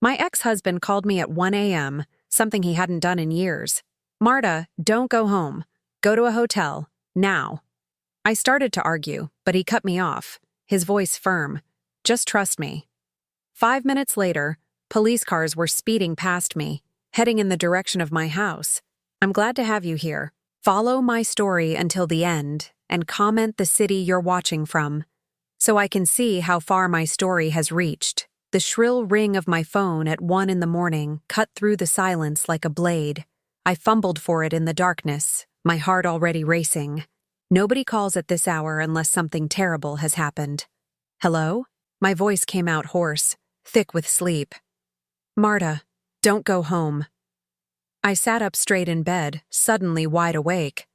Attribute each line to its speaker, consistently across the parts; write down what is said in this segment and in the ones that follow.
Speaker 1: My ex-husband called me at 1 a.m., something he hadn't done in years. Marta, don't go home. Go to a hotel. Now. I started to argue, but he cut me off, his voice firm. Just trust me. 5 minutes later, police cars were speeding past me, heading in the direction of my house. I'm glad to have you here. Follow my story until the end and comment the city you're watching from, so I can see how far my story has reached. The shrill ring of my phone at 1 a.m. cut through the silence like a blade. I fumbled for it in the darkness, my heart already racing. Nobody calls at this hour unless something terrible has happened. Hello? My voice came out hoarse, thick with sleep. Marta, don't go home. I sat up straight in bed, suddenly wide awake.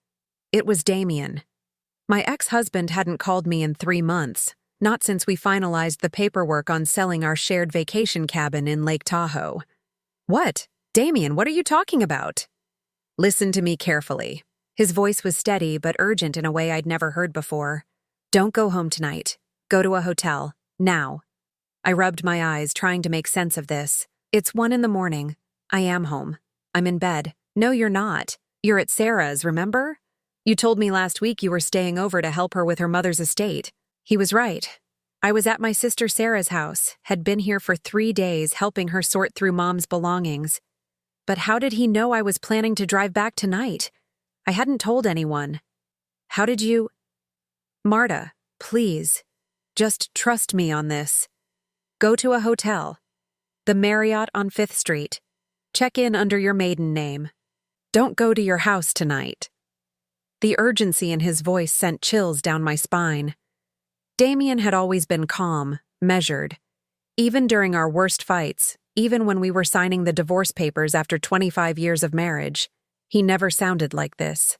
Speaker 1: It was Damian. My ex-husband hadn't called me in 3 months, not since we finalized the paperwork on selling our shared vacation cabin in Lake Tahoe. What? Damian, what are you talking about? Listen to me carefully. His voice was steady but urgent in a way I'd never heard before. Don't go home tonight. Go to a hotel. Now. I rubbed my eyes, trying to make sense of this. It's 1 a.m. I am home. I'm in bed. No, you're not. You're at Sarah's, remember? You told me last week you were staying over to help her with her mother's estate. He was right. I was at my sister Sarah's house, had been here for 3 days helping her sort through Mom's belongings. But how did he know I was planning to drive back tonight? I hadn't told anyone. How did you… Marta, please. Just trust me on this. Go to a hotel. The Marriott on 5th Street. Check in under your maiden name. Don't go to your house tonight. The urgency in his voice sent chills down my spine. Damian had always been calm, measured. Even during our worst fights, even when we were signing the divorce papers after 25 years of marriage, he never sounded like this.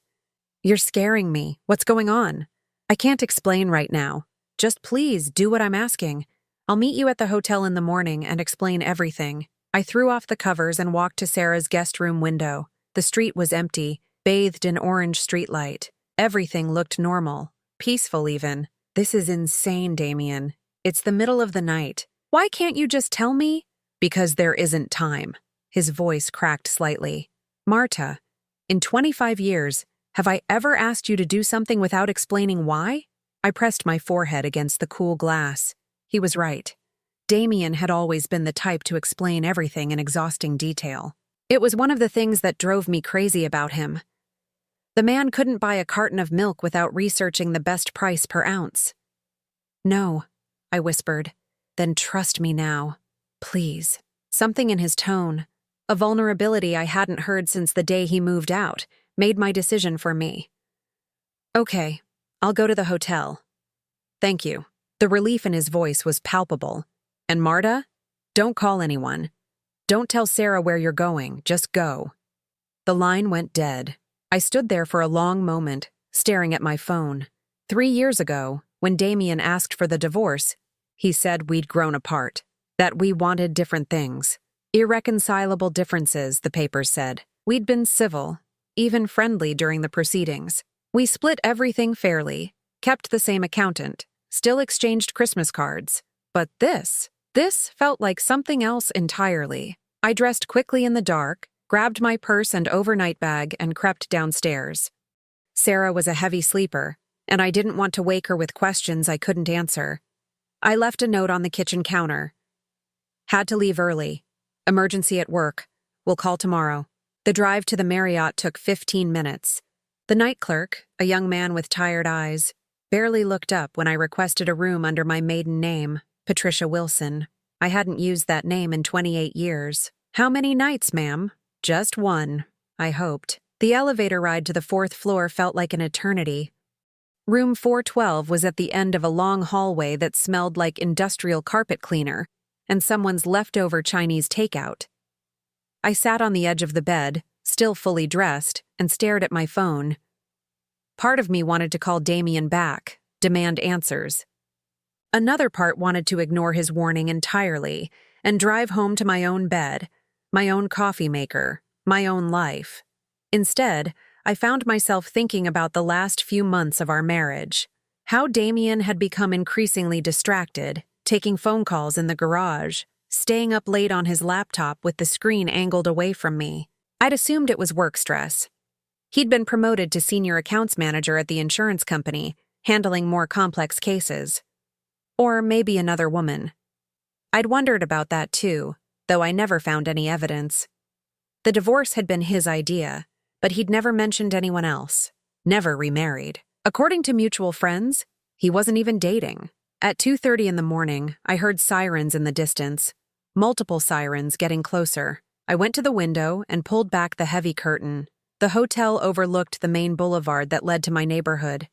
Speaker 1: You're scaring me. What's going on? I can't explain right now. Just please do what I'm asking. I'll meet you at the hotel in the morning and explain everything. I threw off the covers and walked to Sarah's guest room window. The street was empty, bathed in orange streetlight. Everything looked normal, peaceful even. This is insane, Damian. It's the middle of the night. Why can't you just tell me? Because there isn't time. His voice cracked slightly. Marta, in 25 years, have I ever asked you to do something without explaining why? I pressed my forehead against the cool glass. He was right. Damian had always been the type to explain everything in exhausting detail. It was one of the things that drove me crazy about him. The man couldn't buy a carton of milk without researching the best price per ounce. No, I whispered. Then trust me now. Please. Something in his tone, a vulnerability I hadn't heard since the day he moved out, made my decision for me. Okay, I'll go to the hotel. Thank you. The relief in his voice was palpable. And Marta, don't call anyone. Don't tell Sarah where you're going, just go. The line went dead. I stood there for a long moment, staring at my phone. 3 years ago, when Damian asked for the divorce, he said we'd grown apart, that we wanted different things. Irreconcilable differences, the papers said. We'd been civil, even friendly during the proceedings. We split everything fairly, kept the same accountant, still exchanged Christmas cards. But this felt like something else entirely. I dressed quickly in the dark, grabbed my purse and overnight bag, and crept downstairs. Sarah was a heavy sleeper, and I didn't want to wake her with questions I couldn't answer. I left a note on the kitchen counter. Had to leave early. Emergency at work. We'll call tomorrow. The drive to the Marriott took 15 minutes. The night clerk, a young man with tired eyes, barely looked up when I requested a room under my maiden name, Patricia Wilson. I hadn't used that name in 28 years. How many nights, ma'am? Just one, I hoped. The elevator ride to the 4th floor felt like an eternity. Room 412 was at the end of a long hallway that smelled like industrial carpet cleaner and someone's leftover Chinese takeout. I sat on the edge of the bed, still fully dressed, and stared at my phone. Part of me wanted to call Damian back, demand answers. Another part wanted to ignore his warning entirely and drive home to my own bed, my own coffee maker, my own life. Instead, I found myself thinking about the last few months of our marriage, how Damian had become increasingly distracted, taking phone calls in the garage, staying up late on his laptop with the screen angled away from me. I'd assumed it was work stress. He'd been promoted to senior accounts manager at the insurance company, handling more complex cases. Or maybe another woman. I'd wondered about that too, though I never found any evidence. The divorce had been his idea, but he'd never mentioned anyone else. Never remarried. According to mutual friends, he wasn't even dating. At 2:30 in the morning, I heard sirens in the distance. Multiple sirens getting closer. I went to the window and pulled back the heavy curtain. The hotel overlooked the main boulevard that led to my neighborhood.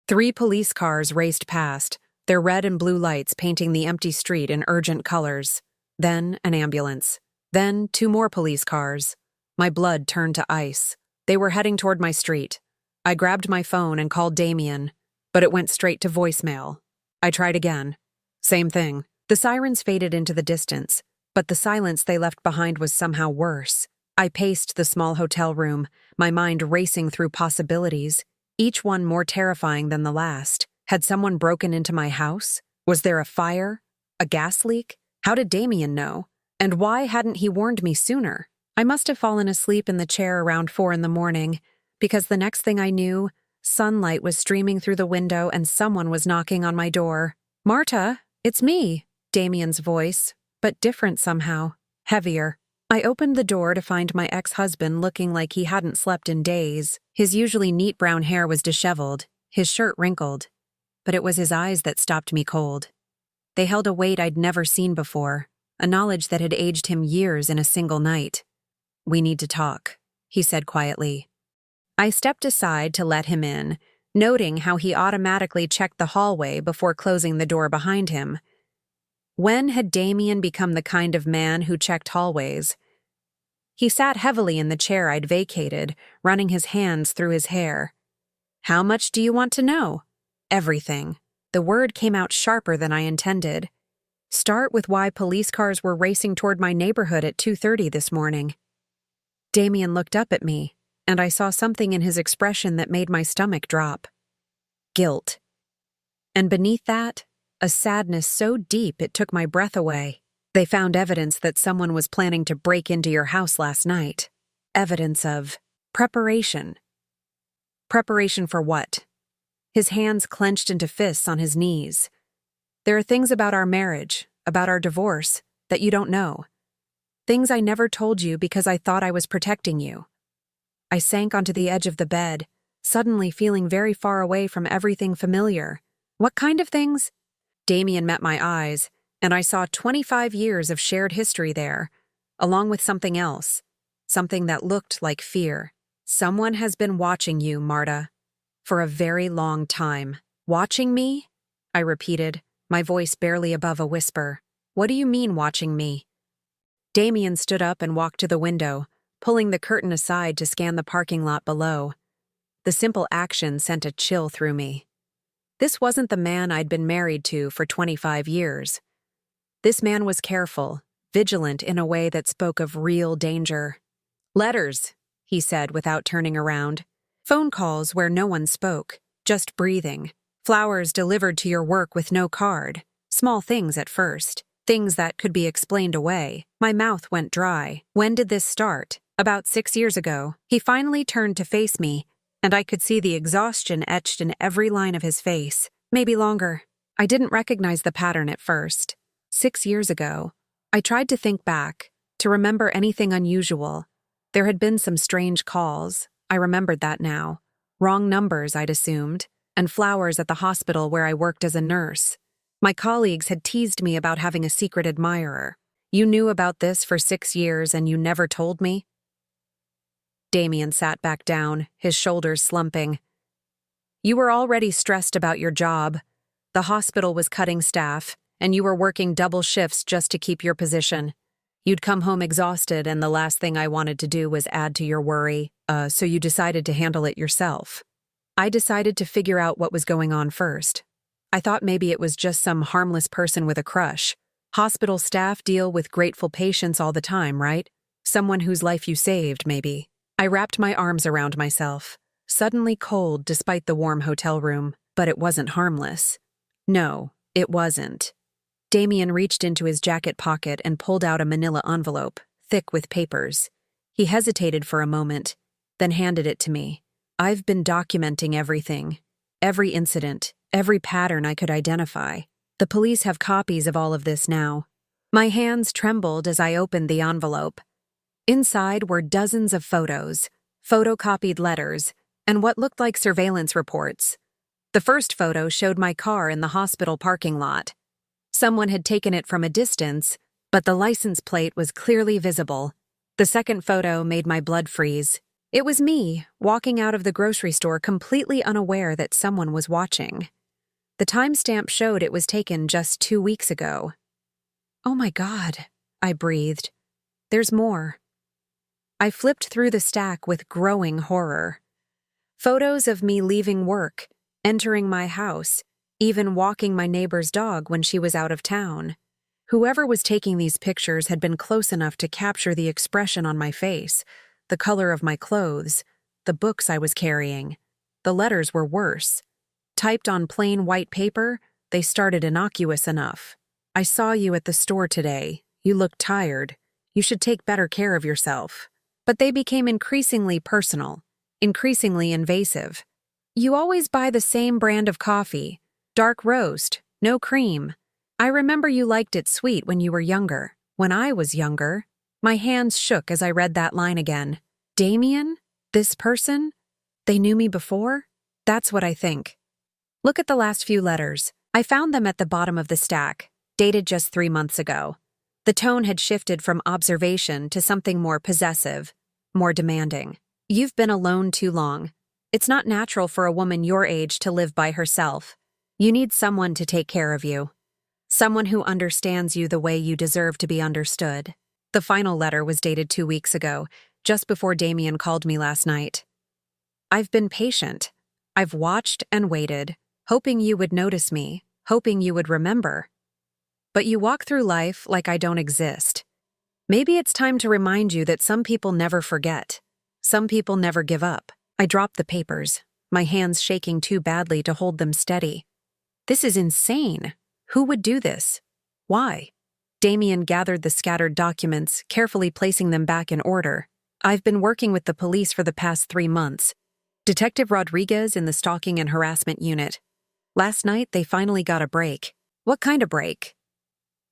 Speaker 1: 3 police cars raced past, their red and blue lights painting the empty street in urgent colors. Then an ambulance. Then 2 more police cars. My blood turned to ice. They were heading toward my street. I grabbed my phone and called Damian, but it went straight to voicemail. I tried again. Same thing. The sirens faded into the distance, but the silence they left behind was somehow worse. I paced the small hotel room, my mind racing through possibilities, each one more terrifying than the last. Had someone broken into my house? Was there a fire? A gas leak? How did Damian know? And why hadn't he warned me sooner? I must have fallen asleep in the chair around 4 in the morning, because the next thing I knew, sunlight was streaming through the window and someone was knocking on my door. "Marta, it's me," Damian's voice, but different somehow, heavier. I opened the door to find my ex-husband looking like he hadn't slept in days. His usually neat brown hair was disheveled, his shirt wrinkled. But it was his eyes that stopped me cold. They held a weight I'd never seen before, a knowledge that had aged him years in a single night. "We need to talk," he said quietly. I stepped aside to let him in, noting how he automatically checked the hallway before closing the door behind him. When had Damian become the kind of man who checked hallways? He sat heavily in the chair I'd vacated, running his hands through his hair. "How much do you want to know?" "Everything." The word came out sharper than I intended. "Start with why police cars were racing toward my neighborhood at 2:30 this morning." Damian looked up at me, and I saw something in his expression that made my stomach drop. Guilt. And beneath that, a sadness so deep it took my breath away. "They found evidence that someone was planning to break into your house last night. Evidence of preparation." Preparation for what? His hands clenched into fists on his knees. "There are things about our marriage, about our divorce, that you don't know. Things I never told you because I thought I was protecting you." I sank onto the edge of the bed, suddenly feeling very far away from everything familiar. "What kind of things?" Damian met my eyes, and I saw 25 years of shared history there, along with something else, something that looked like fear. "Someone has been watching you, Marta, for a very long time." "Watching me?" I repeated, my voice barely above a whisper. "What do you mean, watching me?" Damian stood up and walked to the window, pulling the curtain aside to scan the parking lot below. The simple action sent a chill through me. This wasn't the man I'd been married to for 25 years. This man was careful, vigilant in a way that spoke of real danger. "Letters," he said without turning around. "Phone calls where no one spoke, just breathing. Flowers delivered to your work with no card. Small things at first. Things that could be explained away." My mouth went dry. When did this start? About 6 years ago. He finally turned to face me, and I could see the exhaustion etched in every line of his face. Maybe longer. I didn't recognize the pattern at first. 6 years ago. I tried to think back, to remember anything unusual. There had been some strange calls. I remembered that now. Wrong numbers, I'd assumed, and flowers at the hospital where I worked as a nurse. My colleagues had teased me about having a secret admirer. "You knew about this for 6 years and you never told me?" Damian sat back down, his shoulders slumping. "You were already stressed about your job. The hospital was cutting staff, and you were working double shifts just to keep your position. You'd come home exhausted, and the last thing I wanted to do was add to your worry, so you decided to handle it yourself." I decided to figure out what was going on first. I thought maybe it was just some harmless person with a crush. Hospital staff deal with grateful patients all the time, right? Someone whose life you saved, maybe. I wrapped my arms around myself, suddenly cold despite the warm hotel room, but it wasn't harmless. No, it wasn't. Damian reached into his jacket pocket and pulled out a manila envelope, thick with papers. He hesitated for a moment, then handed it to me. I've been documenting everything. Every incident, every pattern I could identify. The police have copies of all of this now. My hands trembled as I opened the envelope. Inside were dozens of photos, photocopied letters, and what looked like surveillance reports. The first photo showed my car in the hospital parking lot. Someone had taken it from a distance, but the license plate was clearly visible. The second photo made my blood freeze. It was me, walking out of the grocery store completely unaware that someone was watching. The timestamp showed it was taken just 2 weeks ago. Oh my God, I breathed. There's more. I flipped through the stack with growing horror. Photos of me leaving work, entering my house, even walking my neighbor's dog when she was out of town. Whoever was taking these pictures had been close enough to capture the expression on my face, the color of my clothes, the books I was carrying. The letters were worse. Typed on plain white paper, they started innocuous enough. I saw you at the store today. You looked tired. You should take better care of yourself. But they became increasingly personal, increasingly invasive. You always buy the same brand of coffee. Dark roast, no cream. I remember you liked it sweet when you were younger. When I was younger, my hands shook as I read that line again. Damian? This person? They knew me before? That's what I think. Look at the last few letters. I found them at the bottom of the stack, dated just 3 months ago. The tone had shifted from observation to something more possessive, more demanding. You've been alone too long. It's not natural for a woman your age to live by herself. You need someone to take care of you. Someone who understands you the way you deserve to be understood. The final letter was dated 2 weeks ago, just before Damian called me last night. I've been patient. I've watched and waited, hoping you would notice me, hoping you would remember. But you walk through life like I don't exist. Maybe it's time to remind you that some people never forget. Some people never give up. I dropped the papers, my hands shaking too badly to hold them steady. This is insane. Who would do this? Why? Damian gathered the scattered documents, carefully placing them back in order. I've been working with the police for the past 3 months. Detective Rodriguez in the stalking and harassment unit. Last night, they finally got a break. What kind of break?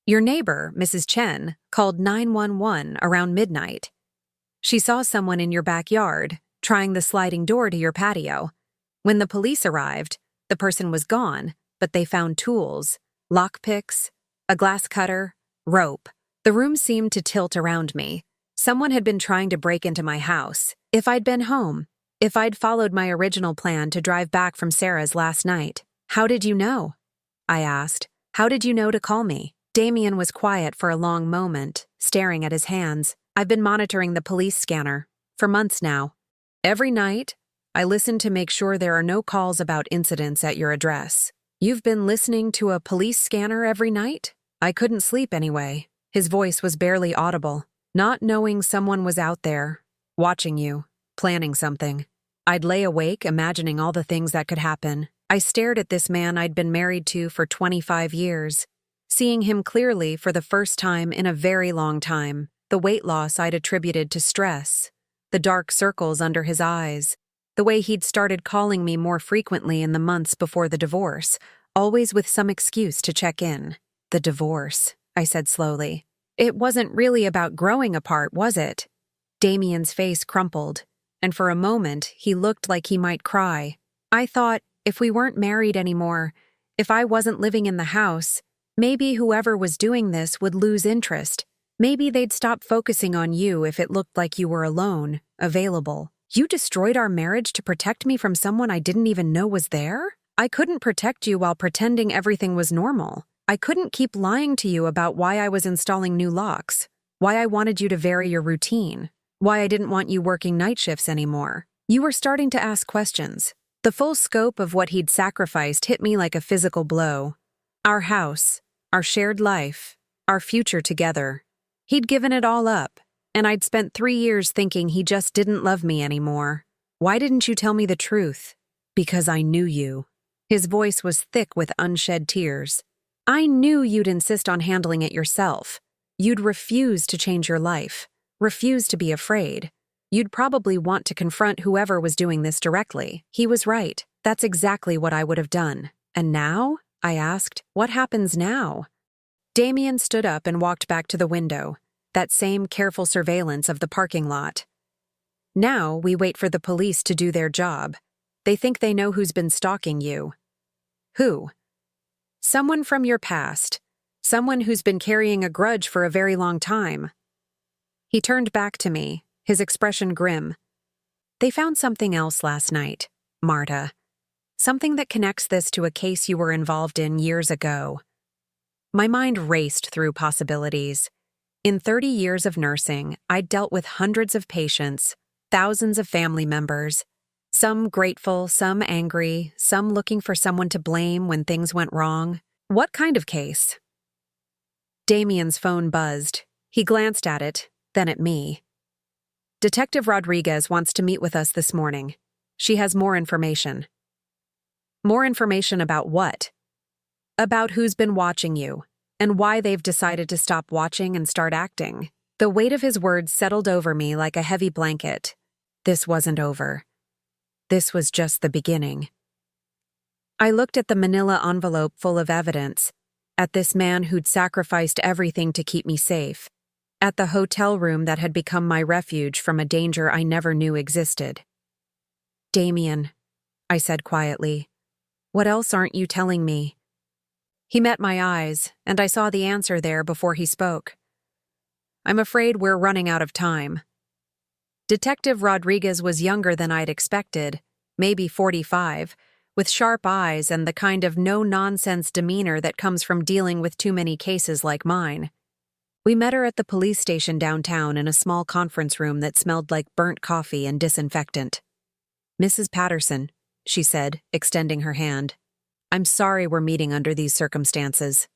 Speaker 1: Your neighbor, Mrs. Chen, called 911 around midnight. She saw someone in your backyard, trying the sliding door to your patio. When the police arrived, the person was gone, but they found tools, lockpicks, a glass cutter, rope. The room seemed to tilt around me. Someone had been trying to break into my house. If I'd been home, if I'd followed my original plan to drive back from Sarah's last night. How did you know? I asked. How did you know to call me? Damian was quiet for a long moment, staring at his hands. I've been monitoring the police scanner for months now. Every night, I listen to make sure there are no calls about incidents at your address. You've been listening to a police scanner every night? I couldn't sleep anyway. His voice was barely audible. Not knowing someone was out there, watching you, planning something. I'd lay awake imagining all the things that could happen. I stared at this man I'd been married to for 25 years, seeing him clearly for the first time in a very long time. The weight loss I'd attributed to stress, the dark circles under his eyes, the way he'd started calling me more frequently in the months before the divorce, always with some excuse to check in. The divorce, I said slowly. It wasn't really about growing apart, was it? Damian's face crumpled, and for a moment he looked like he might cry. I thought, if we weren't married anymore, if I wasn't living in the house, maybe whoever was doing this would lose interest. Maybe they'd stop focusing on you if it looked like you were alone, available. You destroyed our marriage to protect me from someone I didn't even know was there? I couldn't protect you while pretending everything was normal. I couldn't keep lying to you about why I was installing new locks, why I wanted you to vary your routine, why I didn't want you working night shifts anymore. You were starting to ask questions. The full scope of what he'd sacrificed hit me like a physical blow. Our house, our shared life, our future together. He'd given it all up, and I'd spent 3 years thinking he just didn't love me anymore. Why didn't you tell me the truth? Because I knew you. His voice was thick with unshed tears. I knew you'd insist on handling it yourself. You'd refuse to change your life, refuse to be afraid. You'd probably want to confront whoever was doing this directly. He was right. That's exactly what I would have done. And now? I asked. What happens now? Damian stood up and walked back to the window, that same careful surveillance of the parking lot. Now we wait for the police to do their job. They think they know who's been stalking you. Who? Someone from your past. Someone who's been carrying a grudge for a very long time. He turned back to me, his expression grim. They found something else last night, Marta. Something that connects this to a case you were involved in years ago. My mind raced through possibilities. In 30 years of nursing, I'd dealt with hundreds of patients, thousands of family members, some grateful, some angry, some looking for someone to blame when things went wrong. What kind of case? Damian's phone buzzed. He glanced at it, then at me. Detective Rodriguez wants to meet with us this morning. She has more information. More information about what? About who's been watching you, and why they've decided to stop watching and start acting. The weight of his words settled over me like a heavy blanket. This wasn't over. This was just the beginning. I looked at the manila envelope full of evidence, at this man who'd sacrificed everything to keep me safe, at the hotel room that had become my refuge from a danger I never knew existed. Damian, I said quietly, what else aren't you telling me? He met my eyes, and I saw the answer there before he spoke. I'm afraid we're running out of time. Detective Rodriguez was younger than I'd expected, maybe 45, with sharp eyes and the kind of no-nonsense demeanor that comes from dealing with too many cases like mine. We met her at the police station downtown in a small conference room that smelled like burnt coffee and disinfectant. Mrs. Patterson, she said, extending her hand. I'm sorry we're meeting under these circumstances.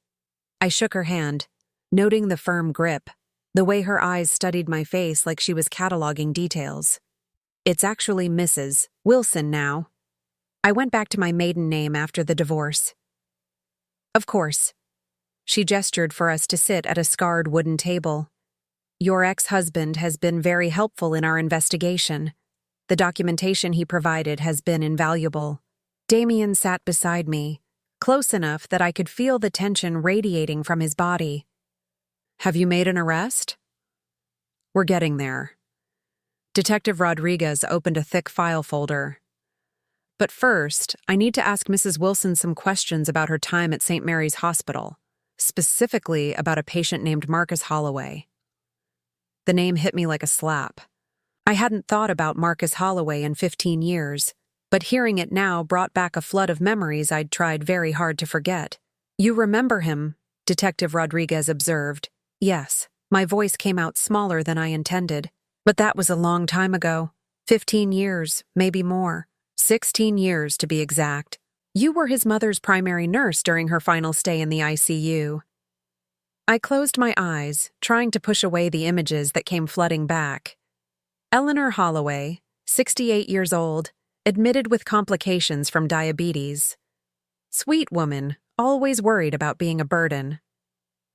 Speaker 1: I shook her hand, noting the firm grip, the way her eyes studied my face like she was cataloging details. It's actually Mrs. Wilson now. I went back to my maiden name after the divorce. Of course. She gestured for us to sit at a scarred wooden table. Your ex-husband has been very helpful in our investigation. The documentation he provided has been invaluable. Damian sat beside me, close enough that I could feel the tension radiating from his body. Have you made an arrest? We're getting there. Detective Rodriguez opened a thick file folder. But first, I need to ask Mrs. Wilson some questions about her time at St. Mary's Hospital, specifically about a patient named Marcus Holloway. The name hit me like a slap. I hadn't thought about Marcus Holloway in 15 years, but hearing it now brought back a flood of memories I'd tried very hard to forget. You remember him, Detective Rodriguez observed. Yes, my voice came out smaller than I intended, but that was a long time ago. 15 years, maybe more. 16 years to be exact. You were his mother's primary nurse during her final stay in the ICU. I closed my eyes, trying to push away the images that came flooding back. Eleanor Holloway, 68 years old, admitted with complications from diabetes. Sweet woman, always worried about being a burden.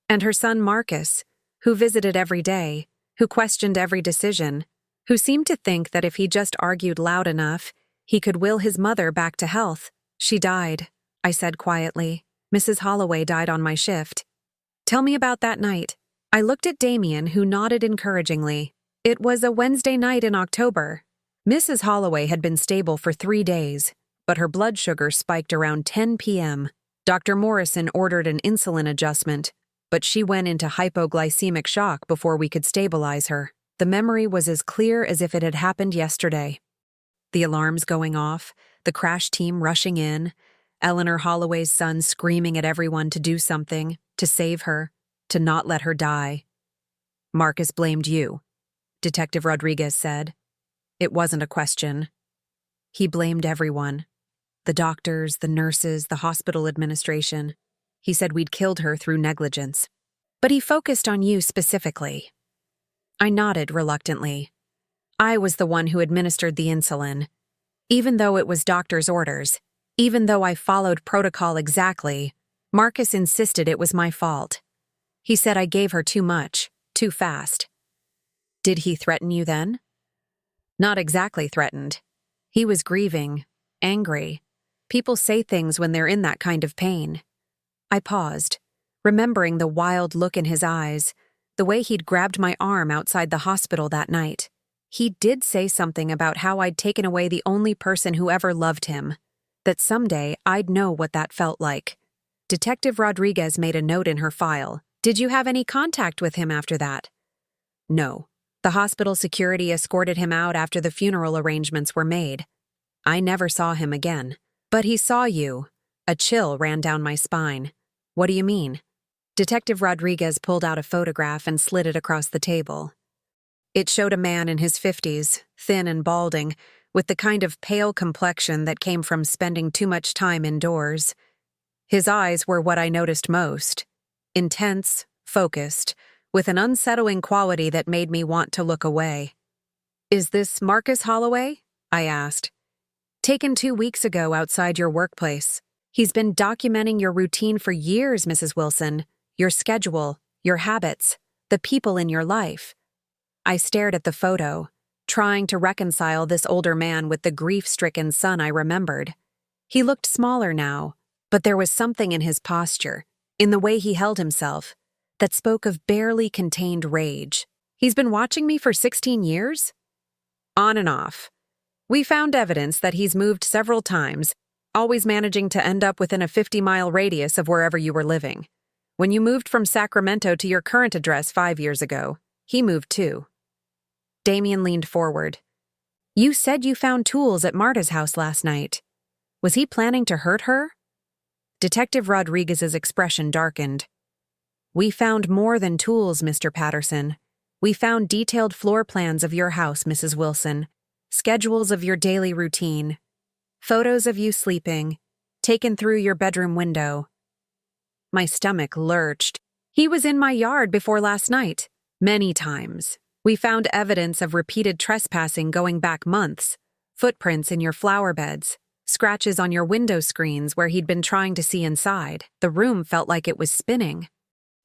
Speaker 1: And her son Marcus, who visited every day, who questioned every decision, who seemed to think that if he just argued loud enough, he could will his mother back to health. She died, I said quietly. Mrs. Holloway died on my shift. Tell me about that night. I looked at Damian, who nodded encouragingly. It was a Wednesday night in October. Mrs. Holloway had been stable for 3 days, but her blood sugar spiked around 10 p.m. Dr. Morrison ordered an insulin adjustment, but she went into hypoglycemic shock before we could stabilize her. The memory was as clear as if it had happened yesterday. The alarms going off, the crash team rushing in, Eleanor Holloway's son screaming at everyone to do something, to save her, to not let her die. Marcus blamed you, Detective Rodriguez said. It wasn't a question. He blamed everyone. The doctors, the nurses, the hospital administration. He said we'd killed her through negligence. But he focused on you specifically. I nodded reluctantly. I was the one who administered the insulin. Even though it was doctor's orders, even though I followed protocol exactly, Marcus insisted it was my fault. He said I gave her too much, too fast. Did he threaten you then? Not exactly threatened. He was grieving, angry. People say things when they're in that kind of pain. I paused, remembering the wild look in his eyes, the way he'd grabbed my arm outside the hospital that night. He did say something about how I'd taken away the only person who ever loved him, that someday I'd know what that felt like. Detective Rodriguez made a note in her file. Did you have any contact with him after that? No. The hospital security escorted him out after the funeral arrangements were made. I never saw him again. But he saw you. A chill ran down my spine. What do you mean? Detective Rodriguez pulled out a photograph and slid it across the table. It showed a man in his 50s, thin and balding, with the kind of pale complexion that came from spending too much time indoors. His eyes were what I noticed most. Intense, focused, with an unsettling quality that made me want to look away. Is this Marcus Holloway? I asked. Taken 2 weeks ago outside your workplace. He's been documenting your routine for years, Mrs. Wilson. Your schedule, your habits, the people in your life. I stared at the photo, trying to reconcile this older man with the grief-stricken son I remembered. He looked smaller now, but there was something in his posture, in the way he held himself, that spoke of barely contained rage. He's been watching me for 16 years? On and off. We found evidence that he's moved several times, always managing to end up within a 50-mile radius of wherever you were living. When you moved from Sacramento to your current address 5 years ago, he moved too. Damian leaned forward. You said you found tools at Marta's house last night. Was he planning to hurt her? Detective Rodriguez's expression darkened. We found more than tools, Mr. Patterson. We found detailed floor plans of your house, Mrs. Wilson, schedules of your daily routine, photos of you sleeping, taken through your bedroom window. My stomach lurched. He was in my yard before last night, many times. We found evidence of repeated trespassing going back months, footprints in your flower beds, scratches on your window screens where he'd been trying to see inside. The room felt like it was spinning.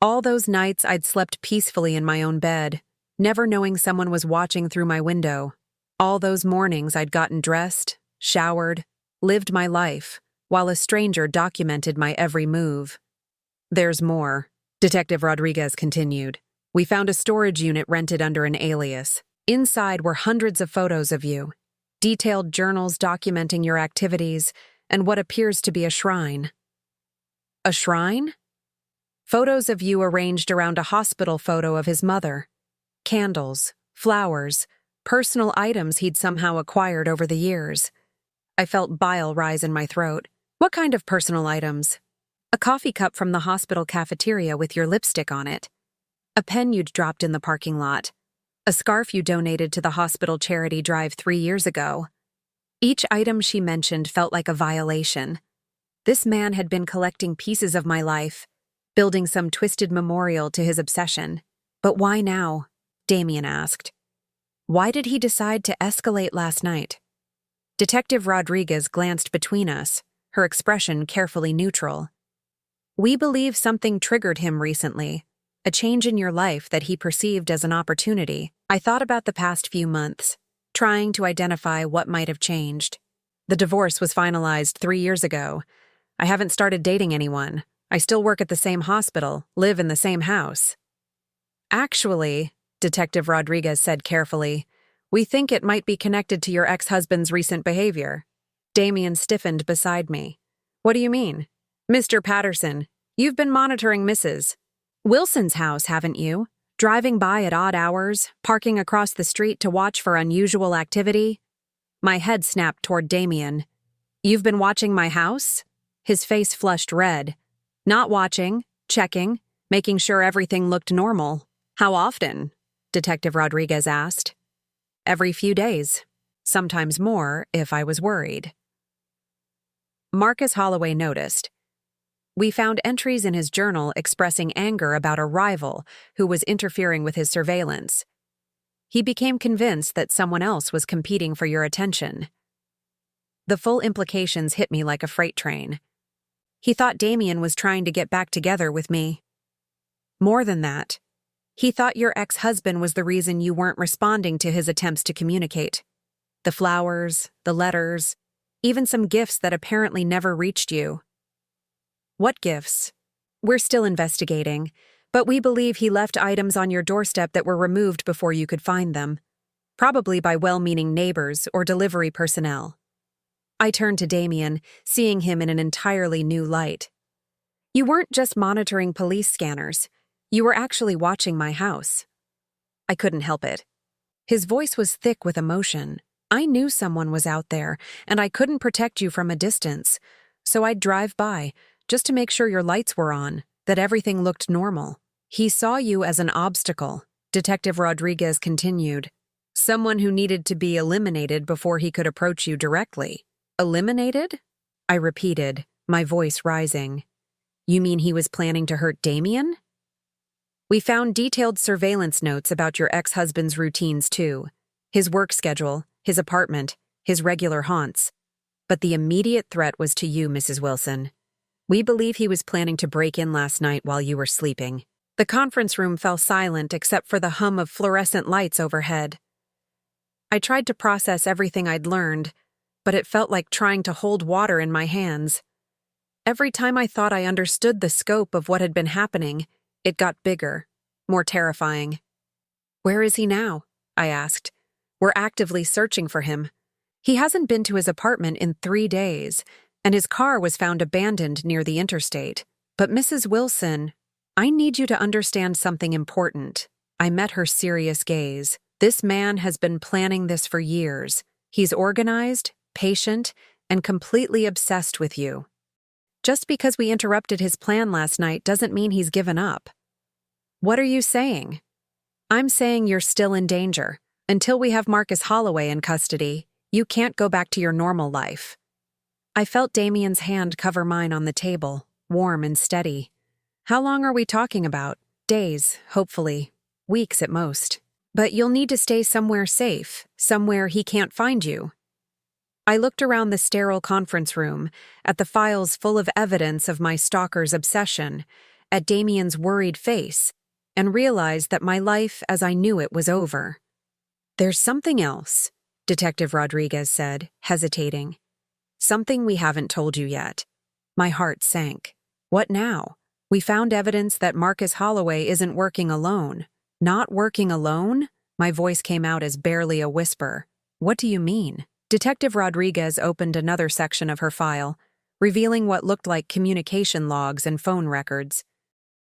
Speaker 1: All those nights I'd slept peacefully in my own bed, never knowing someone was watching through my window. All those mornings I'd gotten dressed, showered, lived my life, while a stranger documented my every move. There's more, Detective Rodriguez continued. We found a storage unit rented under an alias. Inside were hundreds of photos of you, detailed journals documenting your activities, and what appears to be a shrine. A shrine? Photos of you arranged around a hospital photo of his mother. Candles, flowers, personal items he'd somehow acquired over the years. I felt bile rise in my throat. What kind of personal items? A coffee cup from the hospital cafeteria with your lipstick on it. A pen you'd dropped in the parking lot. A scarf you donated to the hospital charity drive 3 years ago. Each item she mentioned felt like a violation. This man had been collecting pieces of my life, building some twisted memorial to his obsession. But why now? Damian asked. Why did he decide to escalate last night? Detective Rodriguez glanced between us, her expression carefully neutral. We believe something triggered him recently. A change in your life that he perceived as an opportunity. I thought about the past few months, trying to identify what might have changed. The divorce was finalized 3 years ago. I haven't started dating anyone. I still work at the same hospital, live in the same house. Actually, Detective Rodriguez said carefully, we think it might be connected to your ex-husband's recent behavior. Damian stiffened beside me. What do you mean? Mr. Patterson, you've been monitoring Mrs. Wilson's house, haven't you? Driving by at odd hours, parking across the street to watch for unusual activity? My head snapped toward Damian. You've been watching my house? His face flushed red. Not watching, checking, making sure everything looked normal. How often? Detective Rodriguez asked. Every few days. Sometimes more if I was worried. Marcus Holloway noticed. We found entries in his journal expressing anger about a rival who was interfering with his surveillance. He became convinced that someone else was competing for your attention. The full implications hit me like a freight train. He thought Damian was trying to get back together with me. More than that, he thought your ex-husband was the reason you weren't responding to his attempts to communicate. The flowers, the letters, even some gifts that apparently never reached you. What gifts? We're still investigating, but we believe he left items on your doorstep that were removed before you could find them, probably by well-meaning neighbors or delivery personnel. I turned to Damian, seeing him in an entirely new light. You weren't just monitoring police scanners. You were actually watching my house. I couldn't help it. His voice was thick with emotion. I knew someone was out there, and I couldn't protect you from a distance, so I'd drive by, just to make sure your lights were on, that everything looked normal. He saw you as an obstacle, Detective Rodriguez continued. Someone who needed to be eliminated before he could approach you directly. Eliminated? I repeated, my voice rising. You mean he was planning to hurt Damian? We found detailed surveillance notes about your ex-husband's routines too. His work schedule, his apartment, his regular haunts. But the immediate threat was to you, Mrs. Wilson. We believe he was planning to break in last night while you were sleeping. The conference room fell silent except for the hum of fluorescent lights overhead. I tried to process everything I'd learned, but it felt like trying to hold water in my hands. Every time I thought I understood the scope of what had been happening, it got bigger, more terrifying. Where is he now? I asked. We're actively searching for him. He hasn't been to his apartment in 3 days, and his car was found abandoned near the interstate. But Mrs. Wilson, I need you to understand something important. I met her serious gaze. This man has been planning this for years. He's organized, patient, and completely obsessed with you. Just because we interrupted his plan last night doesn't mean he's given up. What are you saying? I'm saying you're still in danger. Until we have Marcus Holloway in custody, you can't go back to your normal life. I felt Damian's hand cover mine on the table, warm and steady. How long are we talking about? Days, hopefully. Weeks at most. But you'll need to stay somewhere safe, somewhere he can't find you. I looked around the sterile conference room, at the files full of evidence of my stalker's obsession, at Damian's worried face, and realized that my life as I knew it was over. There's something else, Detective Rodriguez said, hesitating. Something we haven't told you yet. My heart sank. What now? We found evidence that Marcus Holloway isn't working alone. Not working alone? My voice came out as barely a whisper. What do you mean? Detective Rodriguez opened another section of her file, revealing what looked like communication logs and phone records.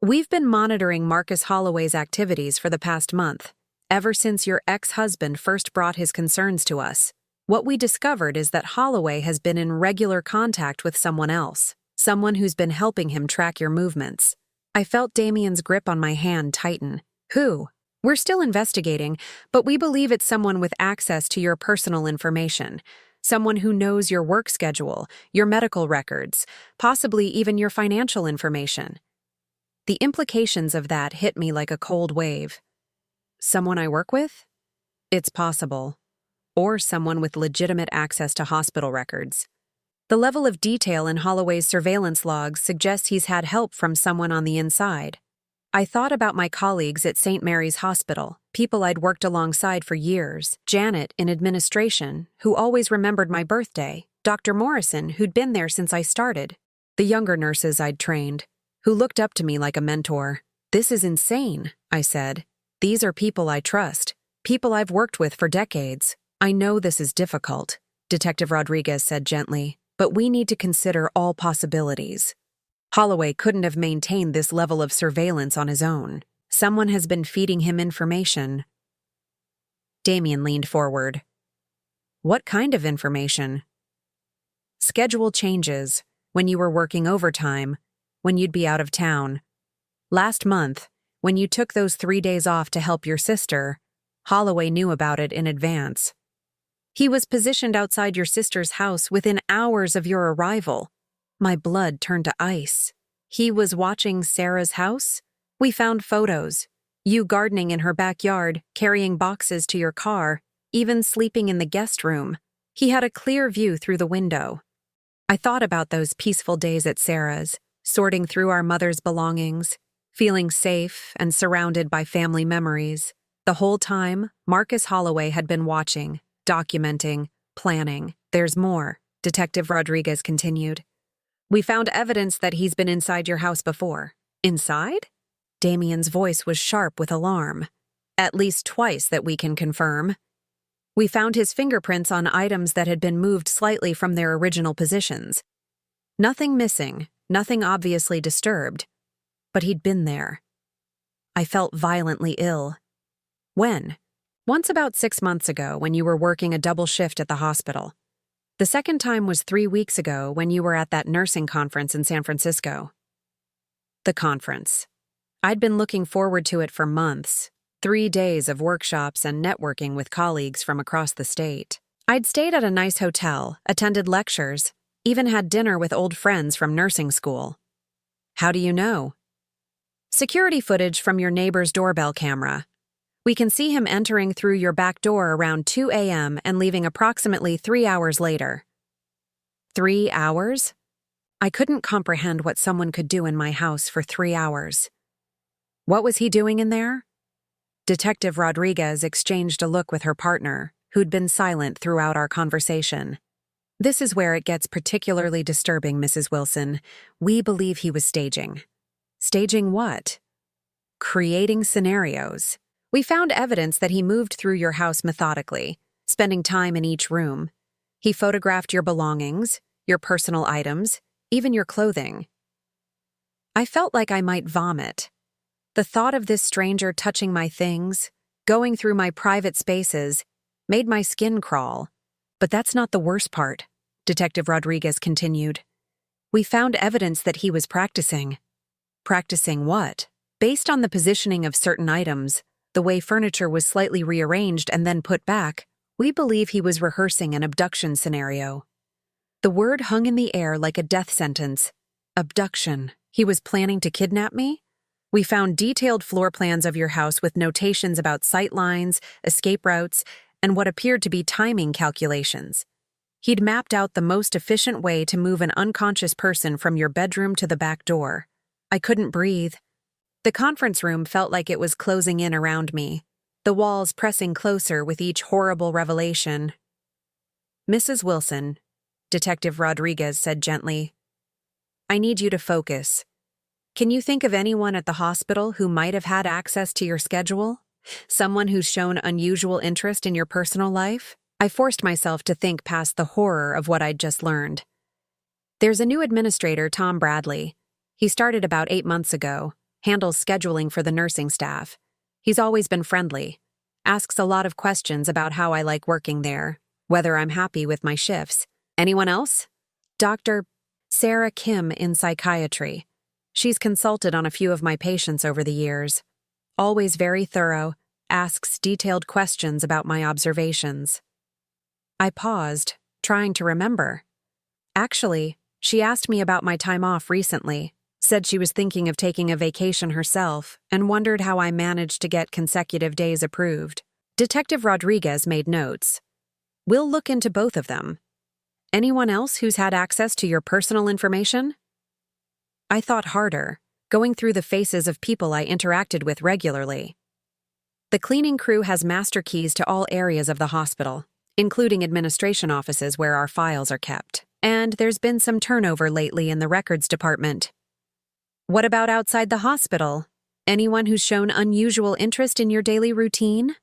Speaker 1: We've been monitoring Marcus Holloway's activities for the past month, ever since your ex-husband first brought his concerns to us. What we discovered is that Holloway has been in regular contact with someone else, someone who's been helping him track your movements. I felt Damian's grip on my hand tighten. Who? We're still investigating, but we believe it's someone with access to your personal information, someone who knows your work schedule, your medical records, possibly even your financial information. The implications of that hit me like a cold wave. Someone I work with? It's possible. Or someone with legitimate access to hospital records. The level of detail in Holloway's surveillance logs suggests he's had help from someone on the inside. I thought about my colleagues at St. Mary's Hospital, people I'd worked alongside for years, Janet in administration, who always remembered my birthday, Dr. Morrison, who'd been there since I started, the younger nurses I'd trained, who looked up to me like a mentor. This is insane, I said. These are people I trust, people I've worked with for decades. I know this is difficult, Detective Rodriguez said gently, but we need to consider all possibilities. Holloway couldn't have maintained this level of surveillance on his own. Someone has been feeding him information. Damian leaned forward. What kind of information? Schedule changes, when you were working overtime, when you'd be out of town. Last month, when you took those 3 days off to help your sister, Holloway knew about it in advance. He was positioned outside your sister's house within hours of your arrival. My blood turned to ice. He was watching Sarah's house? We found photos. You gardening in her backyard, carrying boxes to your car, even sleeping in the guest room. He had a clear view through the window. I thought about those peaceful days at Sarah's, sorting through our mother's belongings, feeling safe and surrounded by family memories. The whole time, Marcus Holloway had been watching, documenting, planning. There's more, Detective Rodriguez continued. We found evidence that he's been inside your house before. Inside? Damian's voice was sharp with alarm. At least twice that we can confirm. We found his fingerprints on items that had been moved slightly from their original positions. Nothing missing, nothing obviously disturbed. But he'd been there. I felt violently ill. When? Once about 6 months ago when you were working a double shift at the hospital. The second time was 3 weeks ago when you were at that nursing conference in San Francisco. The conference. I'd been looking forward to it for months. 3 days of workshops and networking with colleagues from across the state. I'd stayed at a nice hotel, attended lectures, even had dinner with old friends from nursing school. How do you know? Security footage from your neighbor's doorbell camera. We can see him entering through your back door around 2 a.m. and leaving approximately 3 hours later. 3 hours? I couldn't comprehend what someone could do in my house for 3 hours. What was he doing in there? Detective Rodriguez exchanged a look with her partner, who'd been silent throughout our conversation. This is where it gets particularly disturbing, Mrs. Wilson. We believe he was staging. Staging what? Creating scenarios. We found evidence that he moved through your house methodically, spending time in each room. He photographed your belongings, your personal items, even your clothing. I felt like I might vomit. The thought of this stranger touching my things, going through my private spaces, made my skin crawl. But that's not the worst part, Detective Rodriguez continued. We found evidence that he was practicing. Practicing what? Based on the positioning of certain items, the way furniture was slightly rearranged and then put back, we believe he was rehearsing an abduction scenario. The word hung in the air like a death sentence. Abduction. He was planning to kidnap me? We found detailed floor plans of your house with notations about sight lines, escape routes, and what appeared to be timing calculations. He'd mapped out the most efficient way to move an unconscious person from your bedroom to the back door. I couldn't breathe. The conference room felt like it was closing in around me, the walls pressing closer with each horrible revelation. Mrs. Wilson, Detective Rodriguez said gently, I need you to focus. Can you think of anyone at the hospital who might have had access to your schedule? Someone who's shown unusual interest in your personal life? I forced myself to think past the horror of what I'd just learned. There's a new administrator, Tom Bradley. He started about 8 months ago, handles scheduling for the nursing staff. He's always been friendly, asks a lot of questions about how I like working there, whether I'm happy with my shifts. Anyone else? Dr. Sarah Kim in psychiatry. She's consulted on a few of my patients over the years. Always very thorough, asks detailed questions about my observations. I paused, trying to remember. Actually, she asked me about my time off recently, said she was thinking of taking a vacation herself, and wondered how I managed to get consecutive days approved. Detective Rodriguez made notes. We'll look into both of them. Anyone else who's had access to your personal information? I thought harder, going through the faces of people I interacted with regularly. The cleaning crew has master keys to all areas of the hospital, including administration offices where our files are kept. And there's been some turnover lately in the records department. What about outside the hospital? Anyone who's shown unusual interest in your daily routine?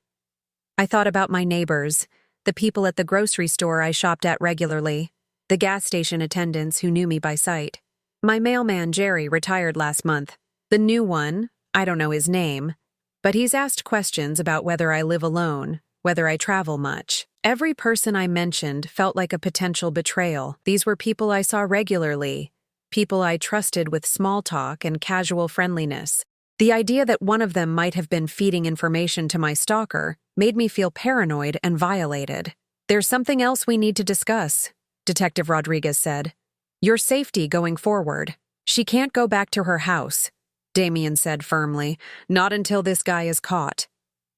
Speaker 1: I thought about my neighbors, the people at the grocery store I shopped at regularly, the gas station attendants who knew me by sight. My mailman, Jerry, retired last month. The new one, I don't know his name, but he's asked questions about whether I live alone, whether I travel much. Every person I mentioned felt like a potential betrayal. These were people I saw regularly, people I trusted with small talk and casual friendliness. The idea that one of them might have been feeding information to my stalker made me feel paranoid and violated. There's something else we need to discuss, Detective Rodriguez said. Your safety going forward. She can't go back to her house, Damian said firmly, not until this guy is caught.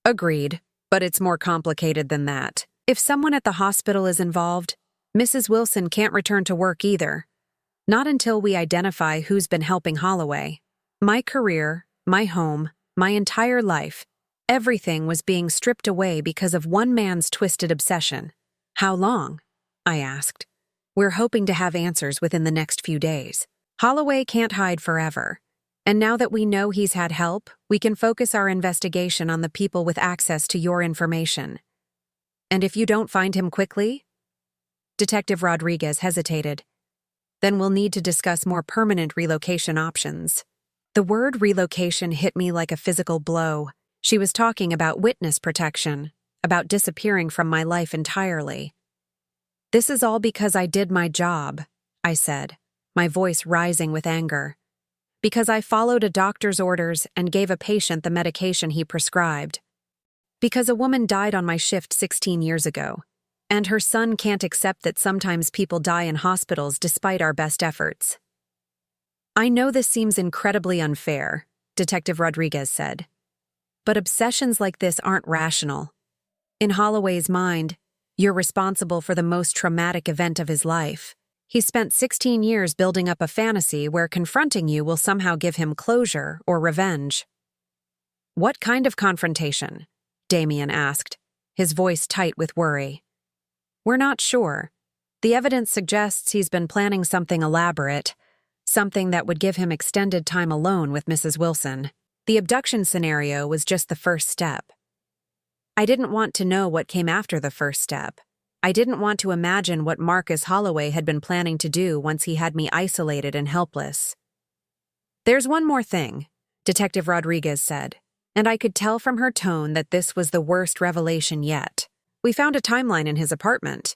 Speaker 1: Agreed, but it's more complicated than that. If someone at the hospital is involved, Mrs. Wilson can't return to work either. Not until we identify who's been helping Holloway. My career, my home, my entire life, everything was being stripped away because of one man's twisted obsession. How long? I asked. We're hoping to have answers within the next few days. Holloway can't hide forever. And now that we know he's had help, we can focus our investigation on the people with access to your information. And if you don't find him quickly? Detective Rodriguez hesitated. Then we'll need to discuss more permanent relocation options. The word relocation hit me like a physical blow. She was talking about witness protection, about disappearing from my life entirely. This is all because I did my job, I said, my voice rising with anger. Because I followed a doctor's orders and gave a patient the medication he prescribed. Because a woman died on my shift 16 years ago, and her son can't accept that sometimes people die in hospitals despite our best efforts. I know this seems incredibly unfair, Detective Rodriguez said. But obsessions like this aren't rational. In Holloway's mind, you're responsible for the most traumatic event of his life. He spent 16 years building up a fantasy where confronting you will somehow give him closure or revenge. What kind of confrontation? Damian asked, his voice tight with worry. We're not sure. The evidence suggests he's been planning something elaborate, something that would give him extended time alone with Mrs. Wilson. The abduction scenario was just the first step. I didn't want to know what came after the first step. I didn't want to imagine what Marcus Holloway had been planning to do once he had me isolated and helpless. There's one more thing, Detective Rodriguez said, and I could tell from her tone that this was the worst revelation yet. We found a timeline in his apartment.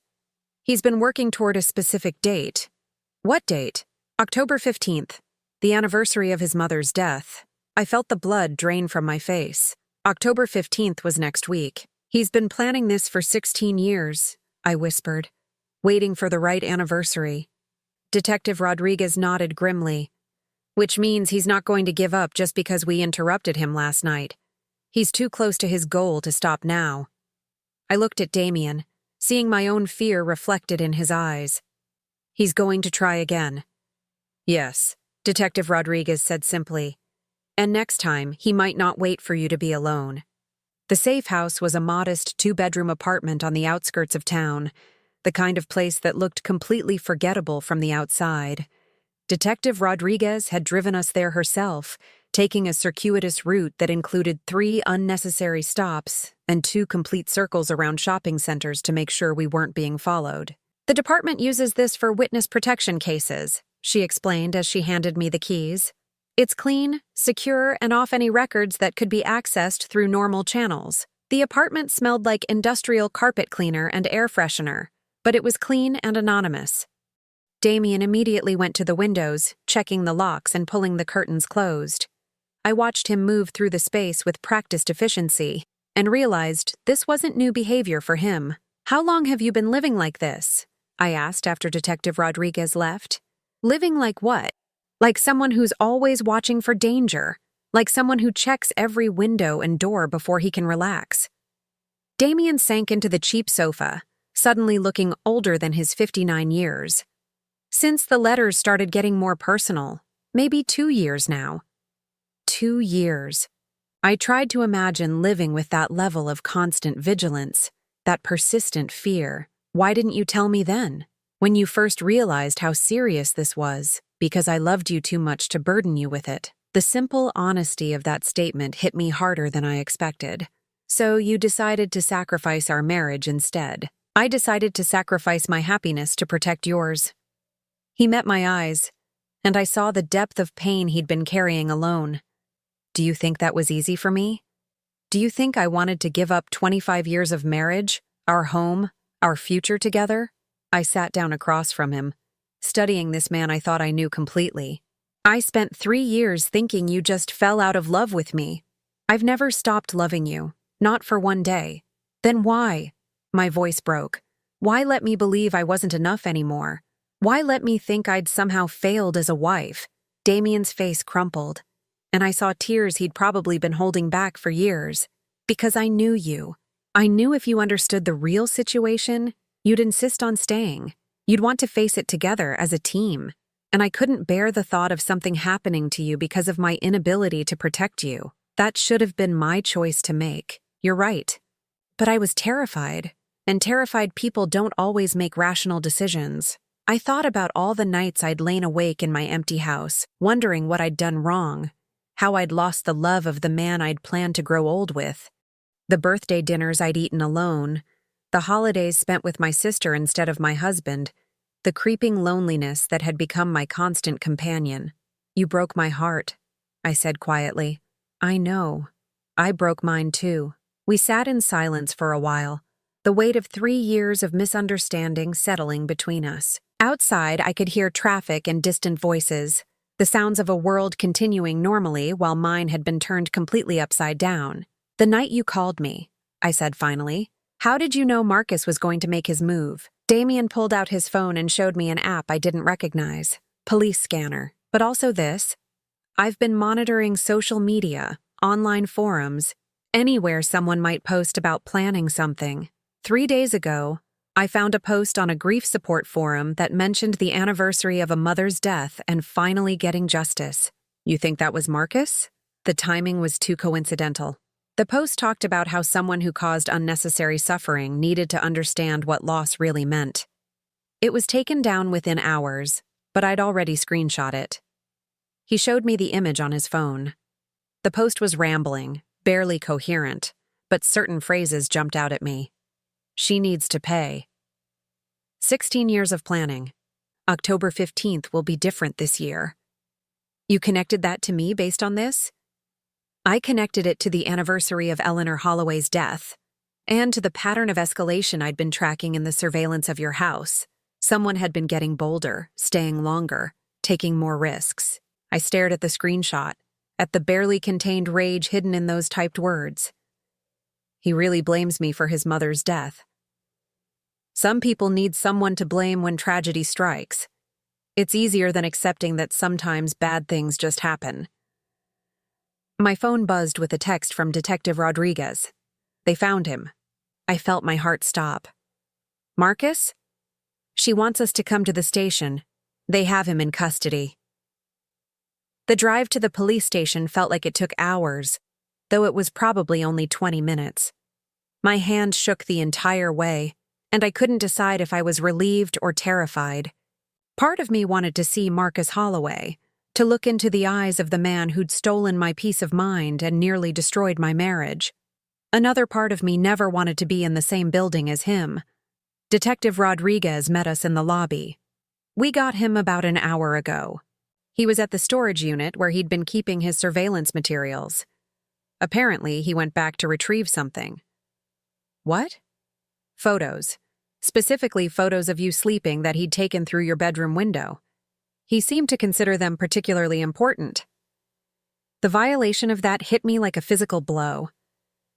Speaker 1: He's been working toward a specific date. What date? October 15th, the anniversary of his mother's death. I felt the blood drain from my face. October 15th was next week. He's been planning this for 16 years, I whispered, waiting for the right anniversary. Detective Rodriguez nodded grimly, which means he's not going to give up just because we interrupted him last night. He's too close to his goal to stop now. I looked at Damian, seeing my own fear reflected in his eyes. He's going to try again. Yes, Detective Rodriguez said simply. And next time, he might not wait for you to be alone. The safe house was a modest 2-bedroom apartment on the outskirts of town, the kind of place that looked completely forgettable from the outside. Detective Rodriguez had driven us there herself, taking a circuitous route that included 3 unnecessary stops and 2 complete circles around shopping centers to make sure we weren't being followed. The department uses this for witness protection cases, she explained as she handed me the keys. It's clean, secure, and off any records that could be accessed through normal channels. The apartment smelled like industrial carpet cleaner and air freshener, but it was clean and anonymous. Damian immediately went to the windows, checking the locks and pulling the curtains closed. I watched him move through the space with practiced efficiency and realized this wasn't new behavior for him. How long have you been living like this? I asked after Detective Rodriguez left. Living like what? Like someone who's always watching for danger, like someone who checks every window and door before he can relax. Damian sank into the cheap sofa, suddenly looking older than his 59 years. Since the letters started getting more personal, maybe 2 years now. 2 years. I tried to imagine living with that level of constant vigilance, that persistent fear. Why didn't you tell me then? When you first realized how serious this was, because I loved you too much to burden you with it. The simple honesty of that statement hit me harder than I expected. So you decided to sacrifice our marriage instead. I decided to sacrifice my happiness to protect yours. He met my eyes, and I saw the depth of pain he'd been carrying alone. Do you think that was easy for me? Do you think I wanted to give up 25 years of marriage, our home, our future together? I sat down across from him, studying this man I thought I knew completely. I spent 3 years thinking you just fell out of love with me. I've never stopped loving you, not for one day. Then why? My voice broke. Why let me believe I wasn't enough anymore? Why let me think I'd somehow failed as a wife? Damian's face crumpled, and I saw tears he'd probably been holding back for years. Because I knew you. I knew if you understood the real situation, you'd insist on staying. You'd want to face it together as a team. And I couldn't bear the thought of something happening to you because of my inability to protect you. That should have been my choice to make. You're right. But I was terrified. And terrified people don't always make rational decisions. I thought about all the nights I'd lain awake in my empty house, wondering what I'd done wrong, how I'd lost the love of the man I'd planned to grow old with, the birthday dinners I'd eaten alone, the holidays spent with my sister instead of my husband, the creeping loneliness that had become my constant companion. You broke my heart, I said quietly. I know. I broke mine too. We sat in silence for a while, the weight of 3 years of misunderstanding settling between us. Outside, I could hear traffic and distant voices, the sounds of a world continuing normally while mine had been turned completely upside down. The night you called me, I said finally. How did you know Marcus was going to make his move? Damian pulled out his phone and showed me an app I didn't recognize. Police scanner. But also this. I've been monitoring social media, online forums, anywhere someone might post about planning something. 3 days ago, I found a post on a grief support forum that mentioned the anniversary of a mother's death and finally getting justice. You think that was Marcus? The timing was too coincidental. The post talked about how someone who caused unnecessary suffering needed to understand what loss really meant. It was taken down within hours, but I'd already screenshot it. He showed me the image on his phone. The post was rambling, barely coherent, but certain phrases jumped out at me. She needs to pay. 16 years of planning. October 15th will be different this year. You connected that to me based on this? I connected it to the anniversary of Eleanor Holloway's death, and to the pattern of escalation I'd been tracking in the surveillance of your house. Someone had been getting bolder, staying longer, taking more risks. I stared at the screenshot, at the barely contained rage hidden in those typed words. He really blames me for his mother's death. Some people need someone to blame when tragedy strikes. It's easier than accepting that sometimes bad things just happen. My phone buzzed with a text from Detective Rodriguez. They found him. I felt my heart stop. Marcus? She wants us to come to the station. They have him in custody. The drive to the police station felt like it took hours, though it was probably only 20 minutes. My hand shook the entire way, and I couldn't decide if I was relieved or terrified. Part of me wanted to see Marcus Holloway, to look into the eyes of the man who'd stolen my peace of mind and nearly destroyed my marriage. Another part of me never wanted to be in the same building as him. Detective Rodriguez met us in the lobby. We got him about an hour ago. He was at the storage unit where he'd been keeping his surveillance materials. Apparently, he went back to retrieve something. What? Photos. Specifically photos of you sleeping that he'd taken through your bedroom window. He seemed to consider them particularly important. The violation of that hit me like a physical blow.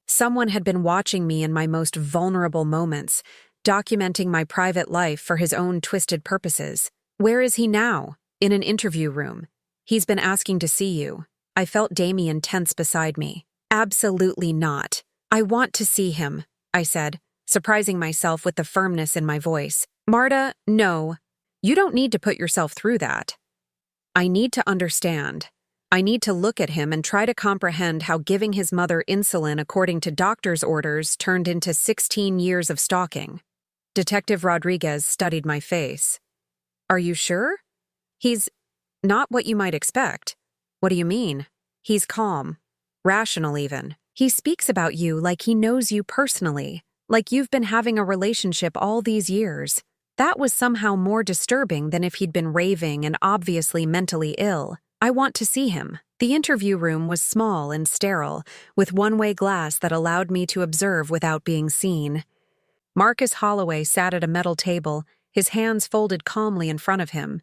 Speaker 1: Someone had been watching me in my most vulnerable moments, documenting my private life for his own twisted purposes. Where is he now? In an interview room. He's been asking to see you. I felt Damian tense beside me. Absolutely not. I want to see him, I said, surprising myself with the firmness in my voice. Marta, no. You don't need to put yourself through that. I need to understand. I need to look at him and try to comprehend how giving his mother insulin according to doctor's orders turned into 16 years of stalking. Detective Rodriguez studied my face. Are you sure? He's not what you might expect. What do you mean? He's calm. Rational even. He speaks about you like he knows you personally, like you've been having a relationship all these years. That was somehow more disturbing than if he'd been raving and obviously mentally ill. I want to see him. The interview room was small and sterile, with one-way glass that allowed me to observe without being seen. Marcus Holloway sat at a metal table, his hands folded calmly in front of him.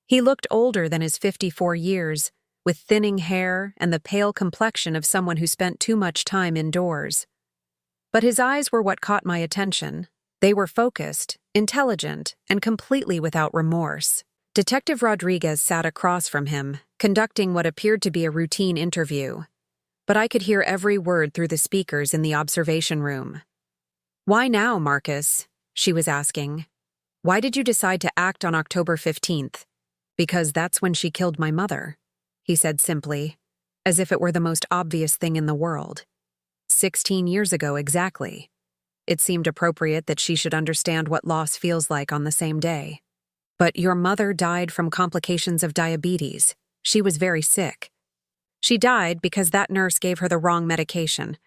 Speaker 1: He looked older than his 54 years, with thinning hair and the pale complexion of someone who spent too much time indoors. But his eyes were what caught my attention. They were focused, intelligent, and completely without remorse. Detective Rodriguez sat across from him, conducting what appeared to be a routine interview. But I could hear every word through the speakers in the observation room. Why now, Marcus? She was asking. Why did you decide to act on October 15th? Because that's when she killed my mother, he said simply, as if it were the most obvious thing in the world. 16 years ago exactly. It seemed appropriate that she should understand what loss feels like on the same day. But your mother died from complications of diabetes. She was very sick. She died because that nurse gave her the wrong medication.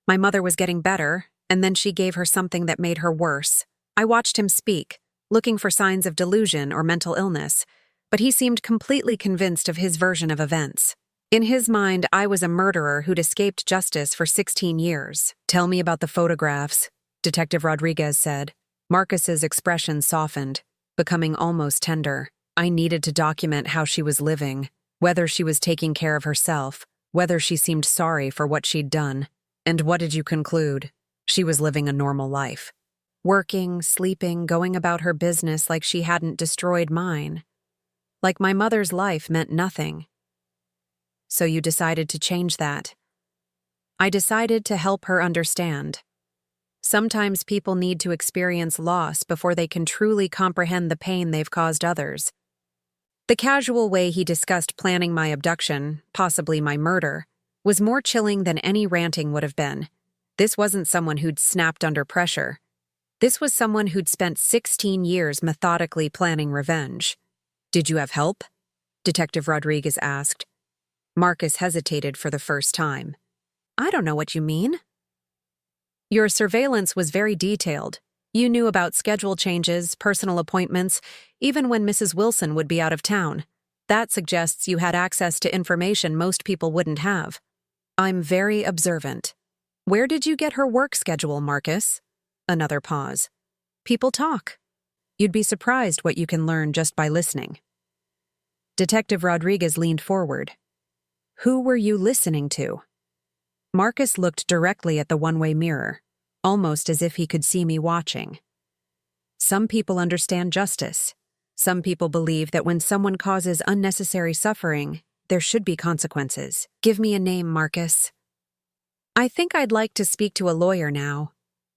Speaker 1: My mother was getting better, and then she gave her something that made her worse. I watched him speak, looking for signs of delusion or mental illness, but he seemed completely convinced of his version of events. In his mind, I was a murderer who'd escaped justice for 16 years. Tell me about the photographs, Detective Rodriguez said. Marcus's expression softened, becoming almost tender. I needed to document how she was living, whether she was taking care of herself, whether she seemed sorry for what she'd done. And what did you conclude? She was living a normal life. Working, sleeping, going about her business like she hadn't destroyed mine. Like my mother's life meant nothing. So you decided to change that. I decided to help her understand. Sometimes people need to experience loss before they can truly comprehend the pain they've caused others. The casual way he discussed planning my abduction, possibly my murder, was more chilling than any ranting would have been. This wasn't someone who'd snapped under pressure. This was someone who'd spent 16 years methodically planning revenge. Did you have help? Detective Rodriguez asked. Marcus hesitated for the first time. I don't know what you mean. Your surveillance was very detailed. You knew about schedule changes, personal appointments, even when Mrs. Wilson would be out of town. That suggests you had access to information most people wouldn't have. I'm very observant. Where did you get her work schedule, Marcus? Another pause. People talk. You'd be surprised what you can learn just by listening. Detective Rodriguez leaned forward. Who were you listening to? Marcus looked directly at the one-way mirror, almost as if he could see me watching. Some people understand justice. Some people believe that when someone causes unnecessary suffering, there should be consequences. Give me a name, Marcus. I think I'd like to speak to a lawyer now.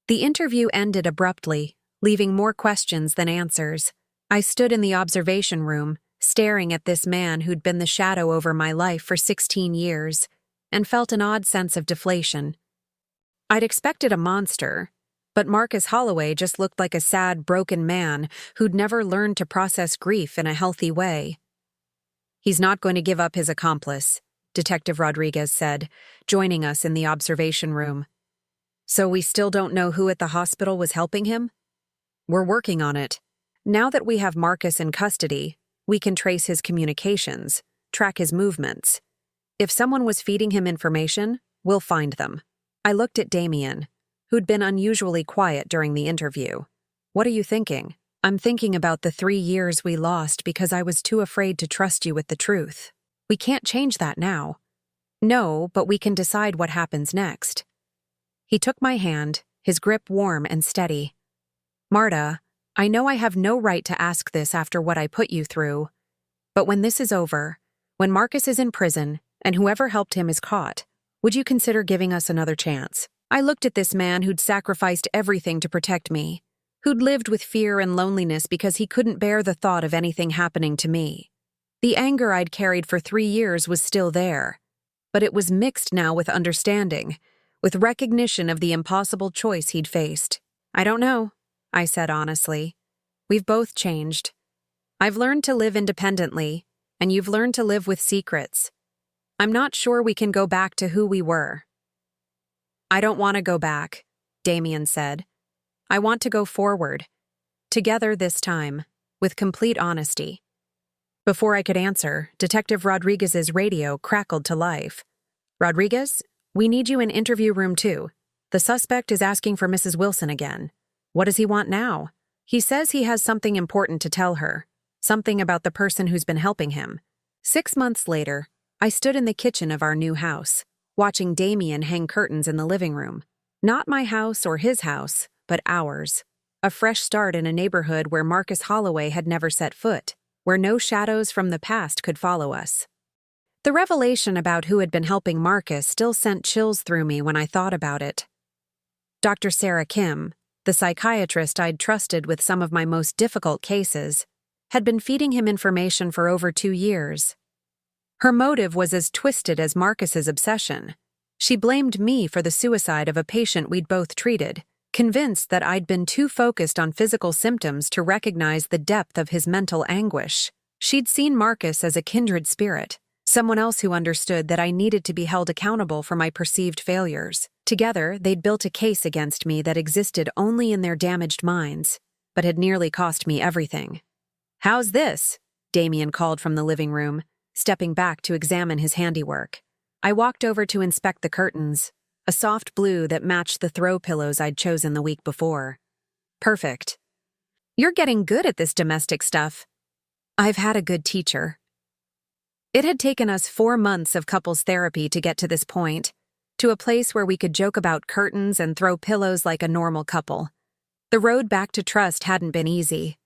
Speaker 1: The interview ended abruptly, leaving more questions than answers. I stood in the observation room, staring at this man who'd been the shadow over my life for 16 years, and felt an odd sense of deflation. I'd expected a monster, but Marcus Holloway just looked like a sad, broken man who'd never learned to process grief in a healthy way. He's not going to give up his accomplice, Detective Rodriguez said, joining us in the observation room. So we still don't know who at the hospital was helping him? We're working on it. Now that we have Marcus in custody, we can trace his communications, track his movements. If someone was feeding him information, we'll find them. I looked at Damian, who'd been unusually quiet during the interview. What are you thinking? I'm thinking about the 3 years we lost because I was too afraid to trust you with the truth. We can't change that now. No, but we can decide what happens next. He took my hand, his grip warm and steady. Marta, I know I have no right to ask this after what I put you through, but when this is over, when Marcus is in prison and whoever helped him is caught, would you consider giving us another chance? I looked at this man who'd sacrificed everything to protect me, who'd lived with fear and loneliness because he couldn't bear the thought of anything happening to me. The anger I'd carried for 3 years was still there, but it was mixed now with understanding, with recognition of the impossible choice he'd faced. I don't know, I said honestly. We've both changed. I've learned to live independently, and you've learned to live with secrets. I'm not sure we can go back to who we were. I don't want to go back, Damian said. I want to go forward. Together this time, with complete honesty. Before I could answer, Detective Rodriguez's radio crackled to life. Rodriguez, we need you in interview room 2. The suspect is asking for Mrs. Wilson again. What does he want now? He says he has something important to tell her. Something about the person who's been helping him. 6 months later, I stood in the kitchen of our new house, watching Damian hang curtains in the living room. Not my house or his house, but ours. A fresh start in a neighborhood where Marcus Holloway had never set foot, where no shadows from the past could follow us. The revelation about who had been helping Marcus still sent chills through me when I thought about it. Dr. Sarah Kim, The psychiatrist I'd trusted with some of my most difficult cases had been feeding him information for over 2 years. Her motive was as twisted as Marcus's obsession. She blamed me for the suicide of a patient we'd both treated, convinced that I'd been too focused on physical symptoms to recognize the depth of his mental anguish. She'd seen Marcus as a kindred spirit, someone else who understood that I needed to be held accountable for my perceived failures. Together, they'd built a case against me that existed only in their damaged minds, but had nearly cost me everything. "How's this?" Damian called from the living room, stepping back to examine his handiwork. I walked over to inspect the curtains, a soft blue that matched the throw pillows I'd chosen the week before. "Perfect. You're getting good at this domestic stuff." "I've had a good teacher." It had taken us 4 months of couples therapy to get to this point, to a place where we could joke about curtains and throw pillows like a normal couple. The road back to trust hadn't been easy.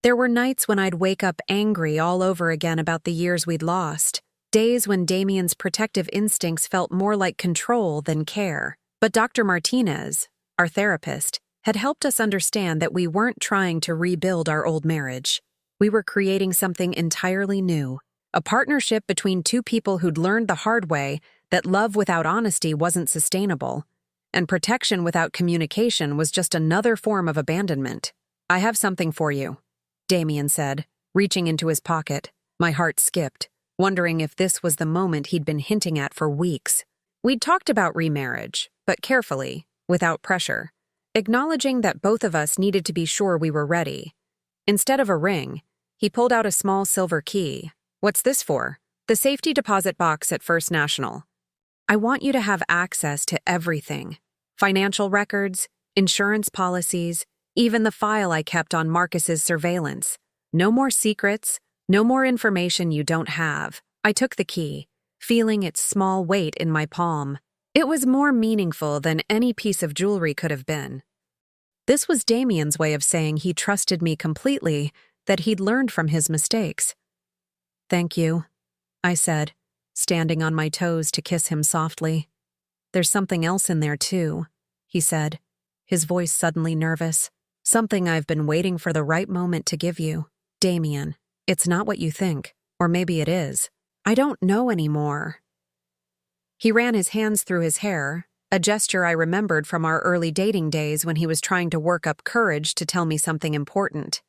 Speaker 1: There were nights when I'd wake up angry all over again about the years we'd lost, days when Damian's protective instincts felt more like control than care. But Dr. Martinez, our therapist, had helped us understand that we weren't trying to rebuild our old marriage. We were creating something entirely new, a partnership between two people who'd learned the hard way that love without honesty wasn't sustainable, and protection without communication was just another form of abandonment. "I have something for you," Damian said, reaching into his pocket. My heart skipped, wondering if this was the moment he'd been hinting at for weeks. We'd talked about remarriage, but carefully, without pressure, acknowledging that both of us needed to be sure we were ready. Instead of a ring, he pulled out a small silver key. "What's this for?" "The safety deposit box at First National. I want you to have access to everything. Financial records, insurance policies, even the file I kept on Marcus's surveillance. No more secrets, no more information you don't have." I took the key, feeling its small weight in my palm. It was more meaningful than any piece of jewelry could have been. This was Damian's way of saying he trusted me completely, that he'd learned from his mistakes. "Thank you," I said, standing on my toes to kiss him softly. "There's something else in there, too," he said, his voice suddenly nervous. "Something I've been waiting for the right moment to give you. Damian, it's not what you think, or maybe it is. I don't know anymore." He ran his hands through his hair, a gesture I remembered from our early dating days when he was trying to work up courage to tell me something important.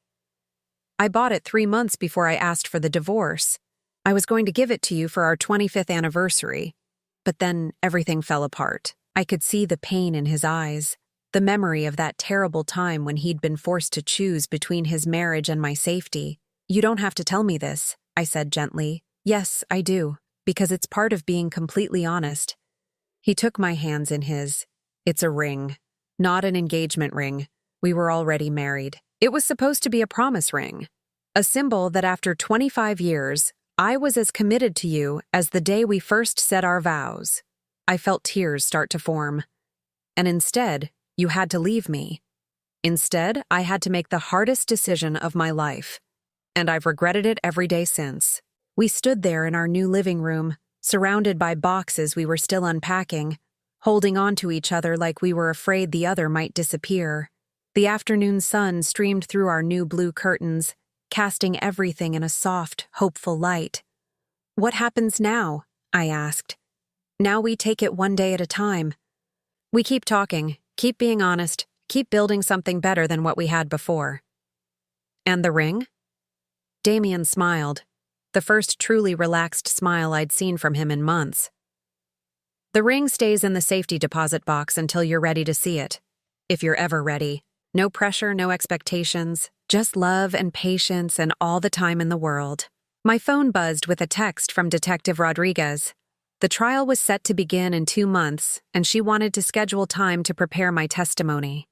Speaker 1: "I bought it 3 months before I asked for the divorce. I was going to give it to you for our 25th anniversary. But then everything fell apart." I could see the pain in his eyes, the memory of that terrible time when he'd been forced to choose between his marriage and my safety. "You don't have to tell me this," I said gently. "Yes, I do, because it's part of being completely honest." He took my hands in his. "It's a ring, not an engagement ring. We were already married. It was supposed to be a promise ring, a symbol that after 25 years, I was as committed to you as the day we first said our vows." I felt tears start to form. "And instead, you had to leave me. Instead, I had to make the hardest decision of my life. And I've regretted it every day since." We stood there in our new living room, surrounded by boxes we were still unpacking, holding on to each other like we were afraid the other might disappear. The afternoon sun streamed through our new blue curtains, casting everything in a soft, hopeful light. "What happens now?" I asked. "Now we take it one day at a time. We keep talking, keep being honest, keep building something better than what we had before." "And the ring?" Damian smiled, the first truly relaxed smile I'd seen from him in months. "The ring stays in the safety deposit box until you're ready to see it. If you're ever ready. No pressure, no expectations, just love and patience and all the time in the world." My phone buzzed with a text from Detective Rodriguez. The trial was set to begin in 2 months, and she wanted to schedule time to prepare my testimony.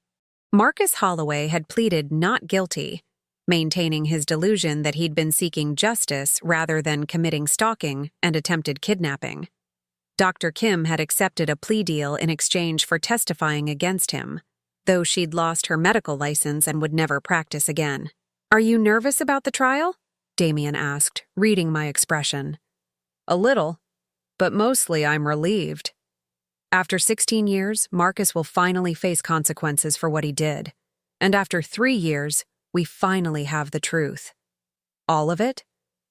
Speaker 1: Marcus Holloway had pleaded not guilty, maintaining his delusion that he'd been seeking justice rather than committing stalking and attempted kidnapping. Dr. Kim had accepted a plea deal in exchange for testifying against him, though she'd lost her medical license and would never practice again. "Are you nervous about the trial?" Damian asked, reading my expression. "A little, but mostly I'm relieved. After 16 years, Marcus will finally face consequences for what he did. And after 3 years, we finally have the truth. All of it?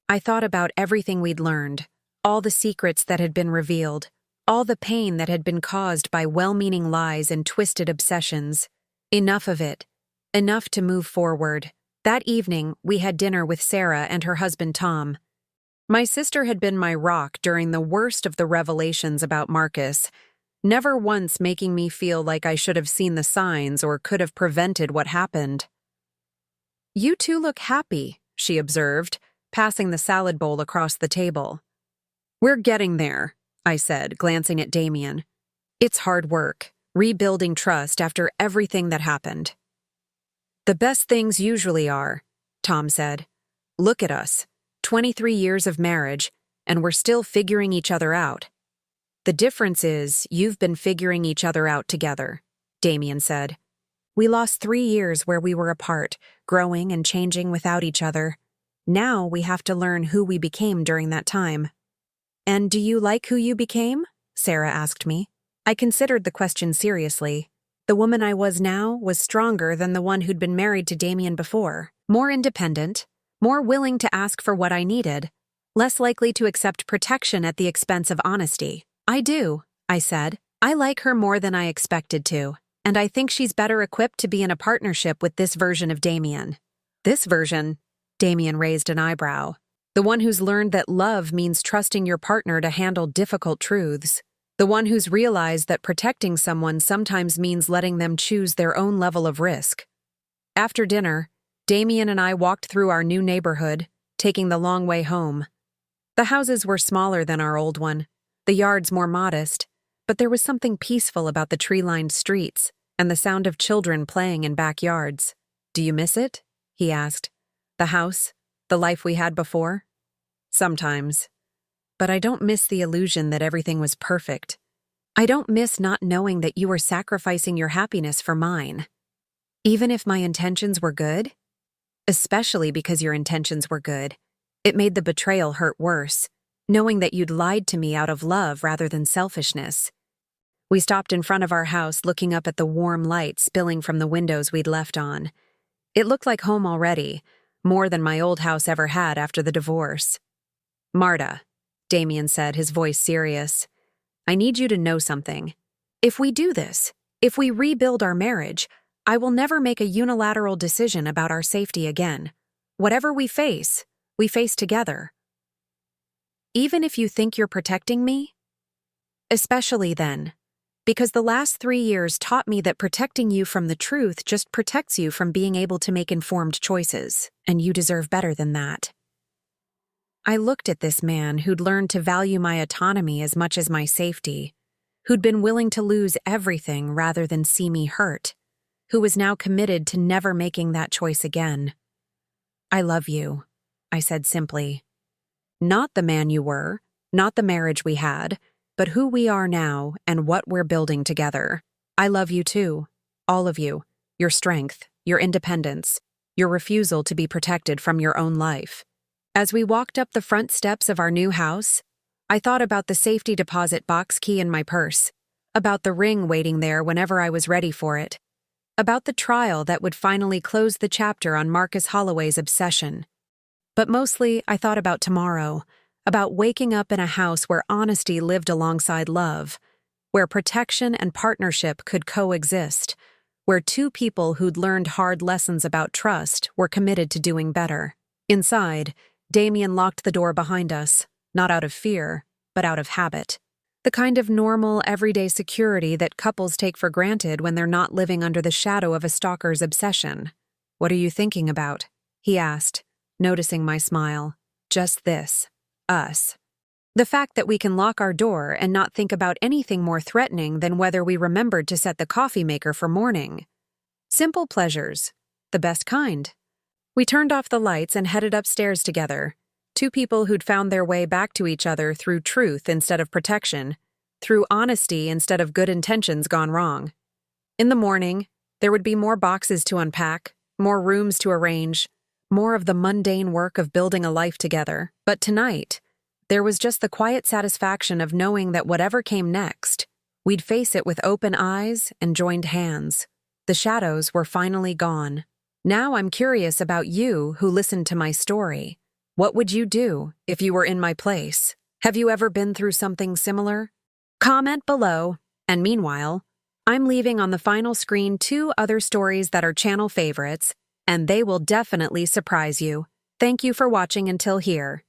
Speaker 1: I thought about everything we'd learned, all the secrets that had been revealed, all the pain that had been caused by well-meaning lies and twisted obsessions. Enough of it. Enough to move forward. That evening, we had dinner with Sarah and her husband Tom. My sister had been my rock during the worst of the revelations about Marcus, never once making me feel like I should have seen the signs or could have prevented what happened. "You two look happy," she observed, passing the salad bowl across the table. "We're getting there," I said, glancing at Damian. "It's hard work, rebuilding trust after everything that happened." "The best things usually are," Tom said. "Look at us, 23 years of marriage, and we're still figuring each other out." "The difference is you've been figuring each other out together," Damian said. "We lost 3 years where we were apart, growing and changing without each other. Now we have to learn who we became during that time." "And do you like who you became?" Sarah asked me. I considered the question seriously. The woman I was now was stronger than the one who'd been married to Damian before, more independent, more willing to ask for what I needed, less likely to accept protection at the expense of honesty. "I do," I said. "I like her more than I expected to, and I think she's better equipped to be in a partnership with this version of Damian." "This version?" Damian raised an eyebrow. "The one who's learned that love means trusting your partner to handle difficult truths. The one who's realized that protecting someone sometimes means letting them choose their own level of risk." After dinner, Damian and I walked through our new neighborhood, taking the long way home. The houses were smaller than our old one, the yards more modest, but there was something peaceful about the tree-lined streets and the sound of children playing in backyards. "Do you miss it?" he asked. "The house, the life we had before?" "Sometimes. But I don't miss the illusion that everything was perfect. I don't miss not knowing that you were sacrificing your happiness for mine. Even if my intentions were good? Especially because your intentions were good. It made the betrayal hurt worse, knowing that you'd lied to me out of love rather than selfishness." We stopped in front of our house, looking up at the warm light spilling from the windows we'd left on. It looked like home already, more than my old house ever had after the divorce. "Marta," Damian said, his voice serious, "I need you to know something. If we do this, if we rebuild our marriage, I will never make a unilateral decision about our safety again. Whatever we face together. Even if you think you're protecting me? Especially then. Because the last 3 years taught me that protecting you from the truth just protects you from being able to make informed choices, and you deserve better than that." I looked at this man who'd learned to value my autonomy as much as my safety, who'd been willing to lose everything rather than see me hurt, who was now committed to never making that choice again. "I love you," I said simply. "Not the man you were, not the marriage we had, but who we are now and what we're building together. I love you too, all of you, your strength, your independence, your refusal to be protected from your own life." As we walked up the front steps of our new house, I thought about the safety deposit box key in my purse, about the ring waiting there whenever I was ready for it, about the trial that would finally close the chapter on Marcus Holloway's obsession. But mostly, I thought about tomorrow, about waking up in a house where honesty lived alongside love, where protection and partnership could coexist, where two people who'd learned hard lessons about trust were committed to doing better. Inside, Damian locked the door behind us, not out of fear, but out of habit. The kind of normal, everyday security that couples take for granted when they're not living under the shadow of a stalker's obsession. "What are you thinking about?" he asked, noticing my smile. "Just this. Us. The fact that we can lock our door and not think about anything more threatening than whether we remembered to set the coffee maker for morning. Simple pleasures. The best kind." We turned off the lights and headed upstairs together, two people who'd found their way back to each other through truth instead of protection, through honesty instead of good intentions gone wrong. In the morning, there would be more boxes to unpack, more rooms to arrange, more of the mundane work of building a life together. But tonight, there was just the quiet satisfaction of knowing that whatever came next, we'd face it with open eyes and joined hands. The shadows were finally gone. Now I'm curious about you who listened to my story. What would you do if you were in my place? Have you ever been through something similar? Comment below. And meanwhile, I'm leaving on the final screen 2 other stories that are channel favorites, and they will definitely surprise you. Thank you for watching until here.